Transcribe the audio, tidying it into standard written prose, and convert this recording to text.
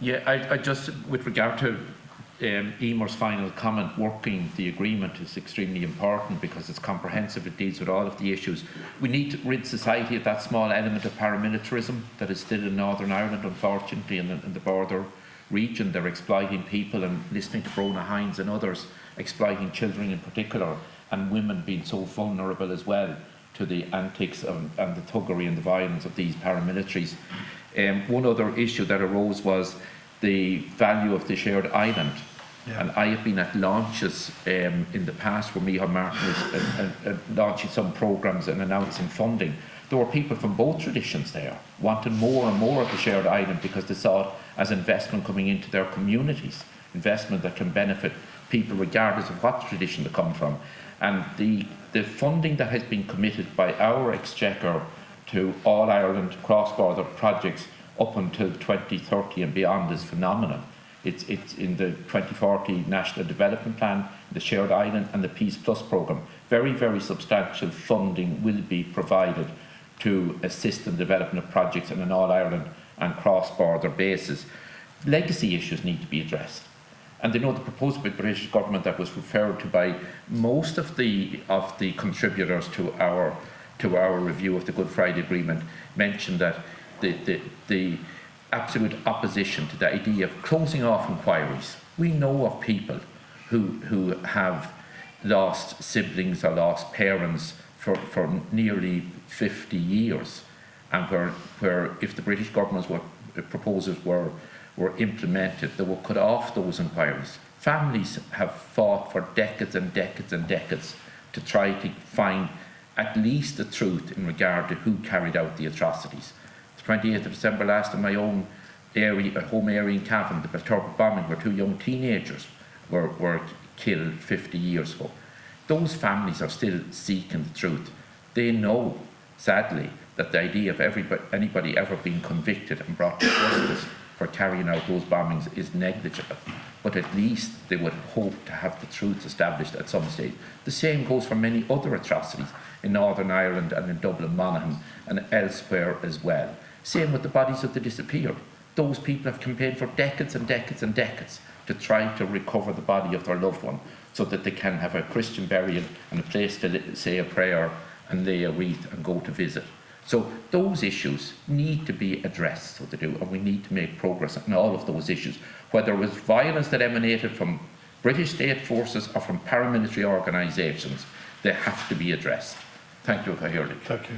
Yeah, I just, with regard to Emer's final comment, working the agreement is extremely important because it's comprehensive, it deals with all of the issues. We need to rid society of that small element of paramilitarism that is still in Northern Ireland, unfortunately, in the border region. They're exploiting people, and listening to Brona Hines and others, exploiting children in particular, and women being so vulnerable as well to the antics and the thuggery and the violence of these paramilitaries. One other issue that arose was the value of the shared island. Yeah. And I have been at launches in the past where Micheál Martin was launching some programmes and announcing funding. There were people from both traditions there wanting more and more of the shared island because they saw it as investment coming into their communities, investment that can benefit people regardless of what tradition they come from. And the funding that has been committed by our Exchequer to All Ireland cross-border projects up until 2030 and beyond is phenomenal. It's in the 2040 National Development Plan, the Shared Island and the Peace Plus programme. Very, very substantial funding will be provided to assist in the development of projects on an All-Ireland and cross-border basis. Legacy issues need to be addressed. And they know the proposal by the British government that was referred to by most of the contributors to our review of the Good Friday Agreement mentioned that the absolute opposition to the idea of closing off inquiries. We know of people who have lost siblings or lost parents for nearly 50 years, and where if the British government's proposals were implemented, they would cut off those inquiries. Families have fought for decades and decades and decades to try to find at least the truth in regard to who carried out the atrocities. The 28th of December last, in my own area, home area in Cavan, the Belturbet bombing, where 2 young teenagers were killed 50 years ago. Those families are still seeking the truth. They know, sadly, that the idea of anybody ever being convicted and brought to justice for carrying out those bombings is negligible, but at least they would hope to have the truth established at some stage. The same goes for many other atrocities in Northern Ireland and in Dublin, Monaghan and elsewhere as well. Same with the bodies of the disappeared. Those people have campaigned for decades and decades and decades to try to recover the body of their loved one so that they can have a Christian burial and a place to say a prayer and lay a wreath and go to visit. So those issues need to be addressed, so they do, and we need to make progress on all of those issues. Whether it was violence that emanated from British state forces or from paramilitary organisations, they have to be addressed. Thank you, Cahill. Thank you.